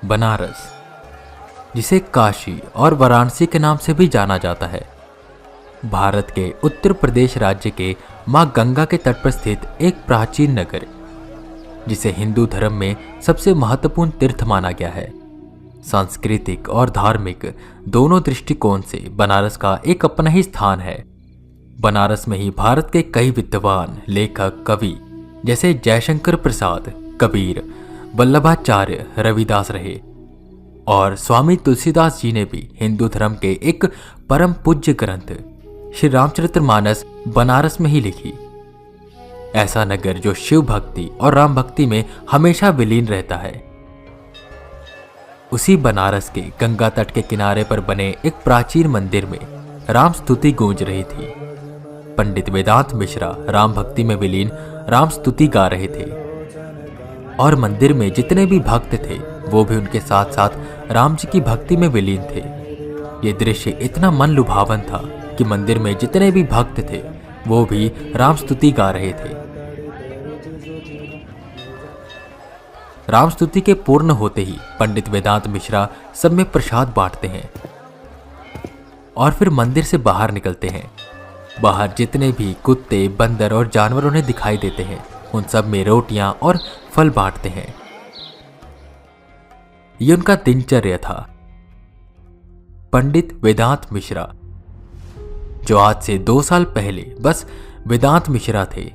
बनारस, जिसे काशी और वाराणसी के नाम से भी जाना जाता है, भारत के उत्तर प्रदेश राज्य के मां गंगा के तट पर स्थित एक प्राचीन नगर, जिसे हिंदू धर्म में सबसे महत्वपूर्ण तीर्थ माना गया है। सांस्कृतिक और धार्मिक दोनों दृष्टिकोण से बनारस का एक अपना ही स्थान है। बनारस में ही भारत के कई विद्वान, लेखक, कवि जैसे जयशंकर प्रसाद, कबीर, वल्लभाचार्य, रविदास रहे और स्वामी तुलसीदास जी ने भी हिंदू धर्म के एक परम पूज्य ग्रंथ श्री रामचरितमानस बनारस में ही लिखी। ऐसा नगर जो शिव भक्ति और राम भक्ति में हमेशा विलीन रहता है। उसी बनारस के गंगा तट के किनारे पर बने एक प्राचीन मंदिर में राम स्तुति गूंज रही थी। पंडित वेदांत मिश्रा राम भक्ति में विलीन राम स्तुति गा रहे थे और मंदिर में जितने भी भक्त थे वो भी उनके साथ साथ राम जी की भक्ति में विलीन थे। ये दृश्य इतना मन लुभावन था कि मंदिर में जितने भी भक्त थे वो भी राम स्तुति गा रहे थे। राम स्तुति के पूर्ण होते ही पंडित वेदांत मिश्रा सब में प्रसाद बांटते हैं और फिर मंदिर से बाहर निकलते हैं। बाहर जितने भी कुत्ते, बंदर और जानवर उन्हें दिखाई देते हैं उन सब में रोटियां और फल बांटते हैं। ये उनका दिनचर्या था। पंडित वेदांत मिश्रा, जो आज से 2 साल पहले बस वेदांत मिश्रा थे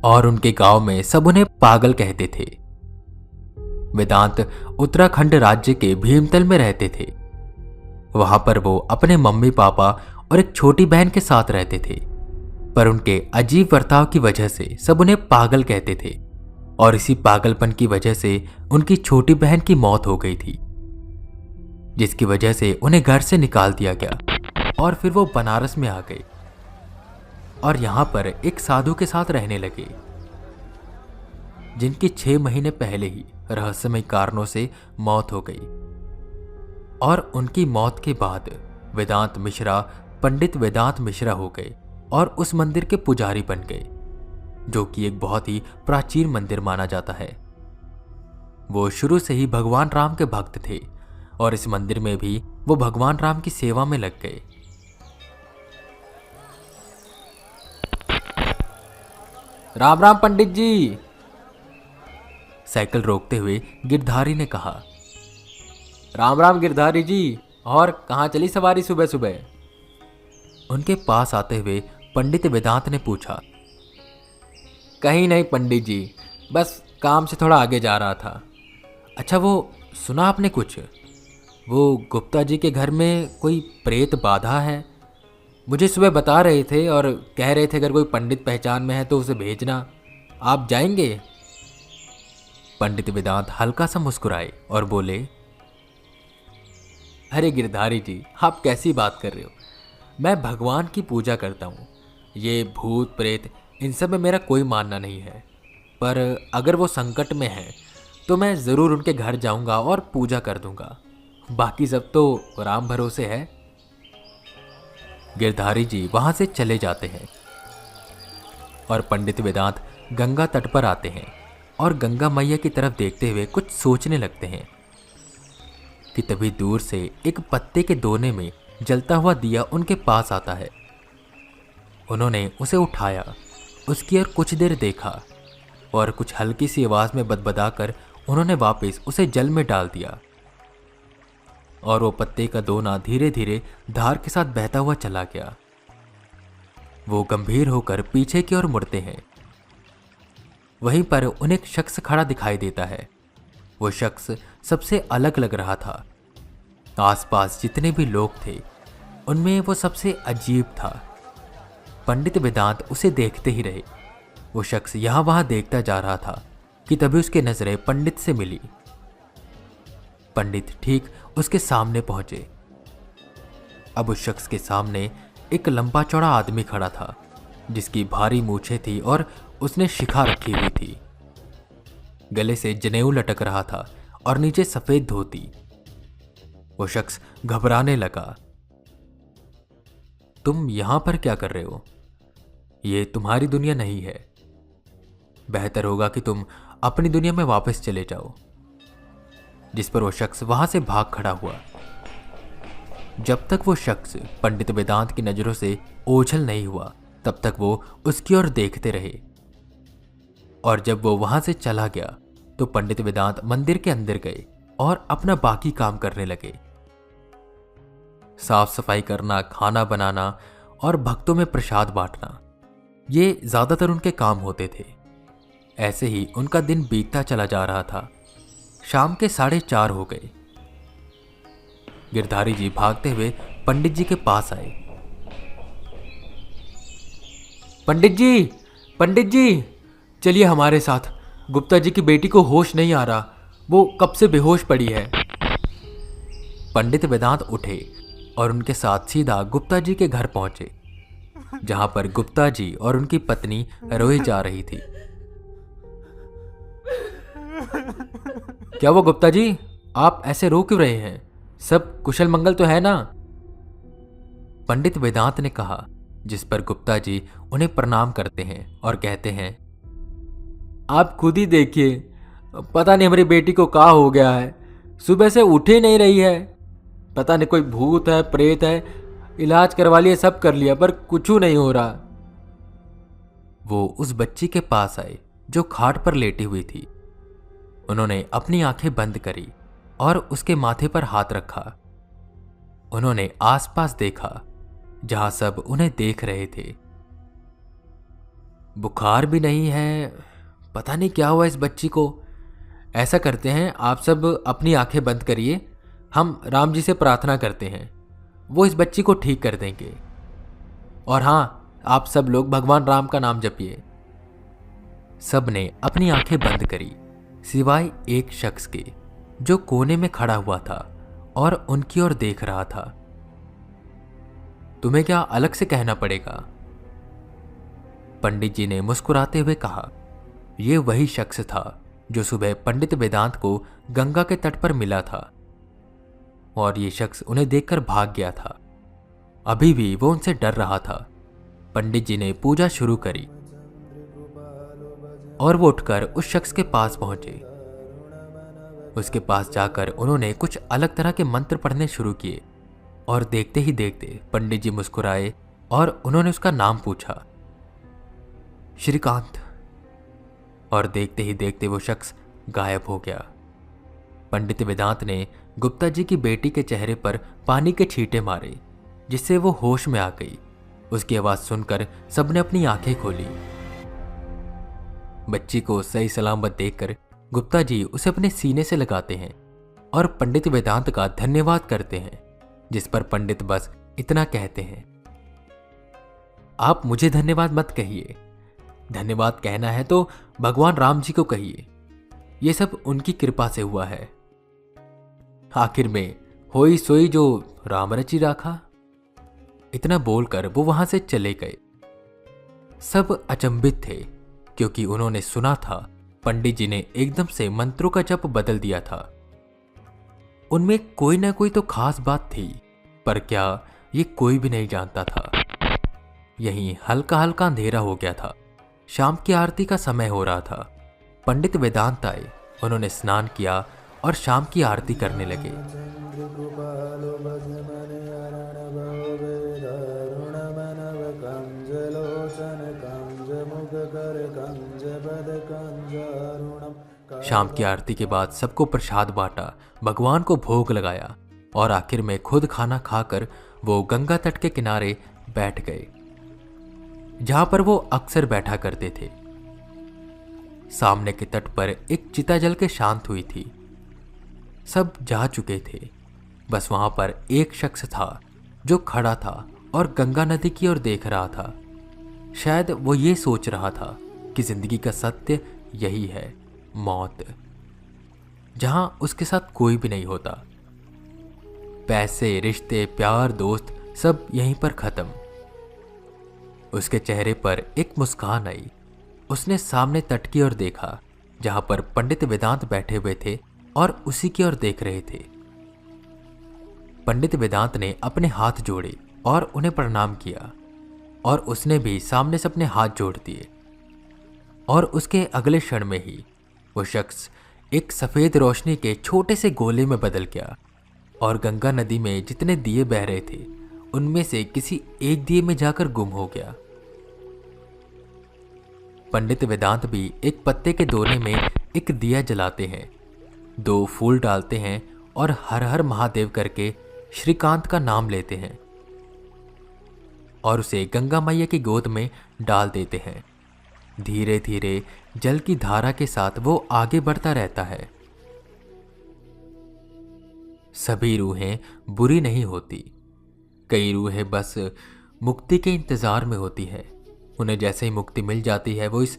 और उनके गांव में सब उन्हें पागल कहते थे। वेदांत उत्तराखंड राज्य के भीमतल में रहते थे। वहां पर वो अपने मम्मी पापा और एक छोटी बहन के साथ रहते थे, पर उनके अजीब बर्ताव की वजह से सब उन्हें पागल कहते थे और इसी पागलपन की वजह से उनकी छोटी बहन की मौत हो गई थी, जिसकी वजह से उन्हें घर से निकाल दिया गया और फिर वो बनारस में आ गए और यहां पर एक साधु के साथ रहने लगे, जिनकी 6 महीने पहले ही रहस्यमय कारणों से मौत हो गई। और उनकी मौत के बाद वेदांत मिश्रा पंडित वेदांत मिश्रा हो गए और उस मंदिर के पुजारी बन गए, जो कि एक बहुत ही प्राचीन मंदिर माना जाता है। वो शुरू से ही भगवान राम के भक्त थे और इस मंदिर में भी वो भगवान राम की सेवा में लग गए। राम राम पंडित जी, साइकिल रोकते हुए गिरधारी ने कहा। राम राम गिरधारी जी, और कहाँ चली सवारी सुबह सुबह? उनके पास आते हुए पंडित वेदांत ने पूछा। कहीं नहीं पंडित जी, बस काम से थोड़ा आगे जा रहा था। अच्छा, वो सुना आपने कुछ? वो गुप्ता जी के घर में कोई प्रेत बाधा है? मुझे सुबह बता रहे थे और कह रहे थे अगर कोई पंडित पहचान में है तो उसे भेजना। आप जाएंगे? पंडित वेदांत हल्का सा मुस्कुराए और बोले, अरे गिरधारी जी, आप कैसी बात कर रहे हो? मैं भगवान की पूजा करता हूँ। ये भूत प्रेत इन सब में मेरा कोई मानना नहीं है, पर अगर वो संकट में है तो मैं ज़रूर उनके घर जाऊँगा और पूजा कर दूँगा। बाकी सब तो राम भरोसे है। गिरधारी जी वहाँ से चले जाते हैं और पंडित वेदांत गंगा तट पर आते हैं और गंगा मैया की तरफ देखते हुए कुछ सोचने लगते हैं कि तभी दूर से एक पत्ते के दोने में जलता हुआ दिया उनके पास आता है। उन्होंने उसे उठाया, उसकी ओर कुछ देर देखा और कुछ हल्की सी आवाज में बदबदाकर उन्होंने वापस उसे जल में डाल दिया और वो पत्ते का दोना धीरे धीरे धार के साथ बहता हुआ चला गया। वो गंभीर होकर पीछे की ओर मुड़ते हैं। वहीं पर उन्हें एक शख्स खड़ा दिखाई देता है। वो शख्स सबसे अलग लग रहा था। आसपास जितने भी लोग थे उनमें वो सबसे अजीब था। पंडित वेदांत उसे देखते ही रहे। वो शख्स यहाँ वहाँ देखता जा रहा था कि तभी उसकी नजरें पंडित से मिली। पंडित ठीक उसके सामने पहुंचे। अब उस शख्स के सामने एक लंबा चौड़ा आदमी खड़ा था, जिसकी भारी मूछें थी और उसने शिखा रखी हुई थी। गले से जनेऊ लटक रहा था और नीचे सफेद धोती। वो शख्स घबराने लगा। तुम यहां पर क्या कर रहे हो? ये तुम्हारी दुनिया नहीं है। बेहतर होगा कि तुम अपनी दुनिया में वापस चले जाओ। जिस पर वो शख्स वहां से भाग खड़ा हुआ। जब तक वो शख्स पंडित वेदांत की नजरों से ओझल नहीं हुआ तब तक वो उसकी ओर देखते रहे, और जब वो वहां से चला गया तो पंडित वेदांत मंदिर के अंदर गए और अपना बाकी काम करने लगे। साफ सफाई करना, खाना बनाना और भक्तों में प्रसाद बांटना, ये ज्यादातर उनके काम होते थे। ऐसे ही उनका दिन बीतता चला जा रहा था। शाम के 4:30 हो गए। गिरधारी जी भागते हुए पंडित जी के पास आए। पंडित जी, पंडित जी, चलिए हमारे साथ। गुप्ता जी की बेटी को होश नहीं आ रहा, वो कब से बेहोश पड़ी है। पंडित वेदांत उठे और उनके साथ सीधा गुप्ता जी के घर पहुंचे, जहां पर गुप्ता जी और उनकी पत्नी रोए जा रही थी। क्या वो गुप्ता जी, आप ऐसे रो क्यों रहे हैं? सब कुशल मंगल तो है ना? पंडित वेदांत ने कहा, जिस पर गुप्ता जी उन्हें प्रणाम करते हैं और कहते हैं, आप खुद ही देखिए, पता नहीं हमारी बेटी को क्या हो गया है, सुबह से उठ ही नहीं रही है। पता नहीं कोई भूत है, प्रेत है, इलाज करवा लिया, सब कर लिया, पर कुछ नहीं हो रहा। वो उस बच्ची के पास आए जो खाट पर लेटी हुई थी। उन्होंने अपनी आंखें बंद करी और उसके माथे पर हाथ रखा। उन्होंने आसपास देखा जहां सब उन्हें देख रहे थे। बुखार भी नहीं है, पता नहीं क्या हुआ इस बच्ची को। ऐसा करते हैं, आप सब अपनी आंखें बंद करिए, हम राम जी से प्रार्थना करते हैं, वो इस बच्ची को ठीक कर देंगे। और हाँ, आप सब लोग भगवान राम का नाम जपिए। सब ने अपनी आंखें बंद करी सिवाय एक शख्स के, जो कोने में खड़ा हुआ था और उनकी ओर देख रहा था। तुम्हें क्या अलग से कहना पड़ेगा? पंडित जी ने मुस्कुराते हुए कहा। यह वही शख्स था जो सुबह पंडित वेदांत को गंगा के तट पर मिला था, और ये शख्स उन्हें देखकर भाग गया था। अभी भी वो उनसे डर रहा था। पंडित जी ने पूजा शुरू करी और वो उठकर उस शख्स के पास पहुंचे। उसके पास जाकर उन्होंने कुछ अलग तरह के मंत्र पढ़ने शुरू किए, और देखते ही देखते पंडित जी मुस्कुराए और उन्होंने उसका नाम पूछा, श्रीकांत। और देखते ही देखते वो शख्स गायब हो गया। पंडित वेदांत ने गुप्ता जी की बेटी के चेहरे पर पानी के छींटे मारे, जिससे वो होश में आ गई। उसकी आवाज सुनकर सबने अपनी आंखें खोली। बच्ची को सही सलामत देखकर गुप्ता जी उसे अपने सीने से लगाते हैं और पंडित वेदांत का धन्यवाद करते हैं, जिस पर पंडित बस इतना कहते हैं, आप मुझे धन्यवाद मत कहिए, धन्यवाद कहना है तो भगवान राम जी को कहिए, ये सब उनकी कृपा से हुआ है। आखिर में होई सोई जो राम रची राखा। इतना बोलकर वो वहां से चले गए। सब अचंभित थे, क्योंकि उन्होंने सुना था पंडित जी ने एकदम से मंत्रों का जप बदल दिया था। उनमें कोई ना कोई तो खास बात थी, पर क्या ये कोई भी नहीं जानता था। यहीं हल्का हल्का अंधेरा हो गया था। शाम की आरती का समय हो रहा था। पंडित वेदांत आए, उन्होंने स्नान किया और शाम की आरती करने लगे। शाम की आरती के बाद सबको प्रसाद बांटा, भगवान को भोग लगाया और आखिर में खुद खाना खाकर वो गंगा तट के किनारे बैठ गए, जहां पर वो अक्सर बैठा करते थे। सामने के तट पर एक चिता जल के शांत हुई थी। सब जा चुके थे, बस वहां पर एक शख्स था जो खड़ा था और गंगा नदी की ओर देख रहा था। शायद वो ये सोच रहा था कि जिंदगी का सत्य यही है, मौत, जहां उसके साथ कोई भी नहीं होता। पैसे, रिश्ते, प्यार, दोस्त सब यहीं पर खत्म। उसके चेहरे पर एक मुस्कान आई। उसने सामने तट की ओर देखा, जहां पर पंडित वेदांत बैठे हुए थे और उसी की ओर देख रहे थे। पंडित वेदांत ने अपने हाथ जोड़े और उन्हें प्रणाम किया, और उसने भी सामने से अपने हाथ जोड़ दिए। और उसके अगले क्षण में ही वो शख्स एक सफेद रोशनी के छोटे से गोले में बदल गया और गंगा नदी में जितने दिए बह रहे थे उनमें से किसी एक दिए में जाकर गुम हो गया। पंडित वेदांत भी एक पत्ते के दोने में एक दिया जलाते हैं, 2 फूल डालते हैं और हर हर महादेव करके श्रीकांत का नाम लेते हैं और उसे गंगा मैया की गोद में डाल देते हैं। धीरे धीरे जल की धारा के साथ वो आगे बढ़ता रहता है। सभी रूहें बुरी नहीं होती, कई रूहें बस मुक्ति के इंतजार में होती है। उन्हें जैसे ही मुक्ति मिल जाती है वो इस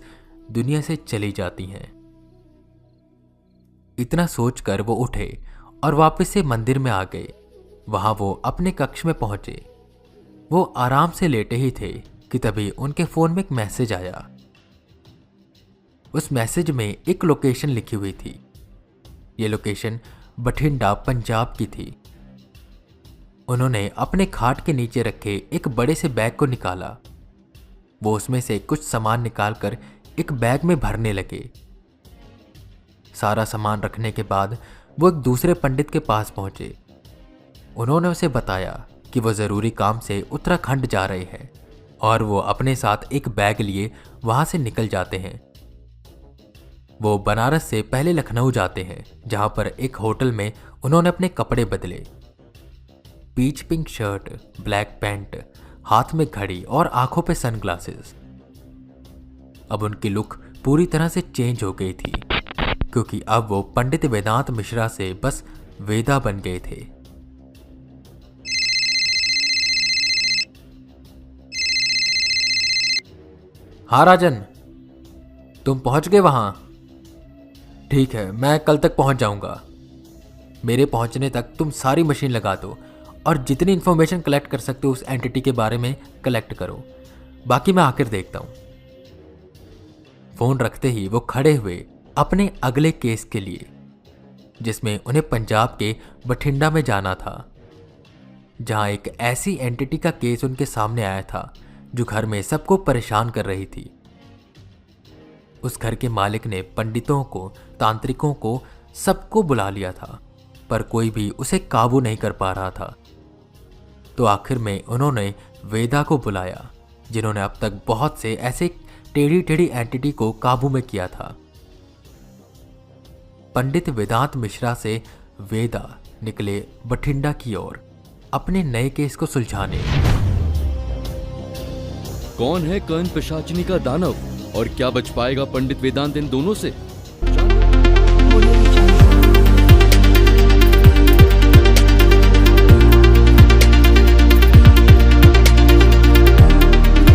दुनिया से चली जाती हैं। इतना सोचकर वो उठे और वापस से मंदिर में आ गए। वहां वो अपने कक्ष में पहुंचे। वो आराम से लेटे ही थे कि तभी उनके फोन में एक मैसेज आया। उस मैसेज में एक लोकेशन लिखी हुई थी। ये लोकेशन बठिंडा पंजाब की थी। उन्होंने अपने खाट के नीचे रखे एक बड़े से बैग को निकाला। वो उसमें से कुछ सामान निकालकर एक बैग में भरने लगे। सारा सामान रखने के बाद वो एक दूसरे पंडित के पास पहुंचे। उन्होंने उसे बताया कि वो ज़रूरी काम से उत्तराखंड जा रहे हैं और वो अपने साथ एक बैग लिए वहां से निकल जाते हैं। वो बनारस से पहले लखनऊ जाते हैं, जहां पर एक होटल में उन्होंने अपने कपड़े बदले। Peach pink shirt, black pant, हाथ में घड़ी और आंखों पे सनग्लासेस। अब उनकी लुक पूरी तरह से चेंज हो गई थी, क्योंकि अब वो पंडित वेदांत मिश्रा से बस वेदा बन गए थे। हाँ राजन, तुम पहुंच गए वहां? ठीक है, मैं कल तक पहुंच जाऊंगा। मेरे पहुंचने तक तुम सारी मशीन लगा दो और जितनी इंफॉर्मेशन कलेक्ट कर सकते हो उस एंटिटी के बारे में कलेक्ट करो। बाकी मैं आकर देखता हूं। फोन रखते ही वो खड़े हुए अपने अगले केस के लिए, जिसमें उन्हें पंजाब के बठिंडा में जाना था, जहां एक ऐसी एंटिटी का केस उनके सामने आया था जो घर में सबको परेशान कर रही थी। उस घर के मालिक ने पंडितों को, तांत्रिकों को, सबको बुला लिया था, पर कोई भी उसे काबू नहीं कर पा रहा था। तो आखिर में उन्होंने वेदा को बुलाया, जिन्होंने अब तक बहुत से ऐसे टेढ़ी टेढ़ी एंटिटी को काबू में किया था। पंडित वेदांत मिश्रा से वेदा निकले बठिंडा की ओर अपने नए केस को सुलझाने। कौन है कर्ण पिशाचिनी का दानव और क्या बच पाएगा पंडित वेदांत इन दोनों से?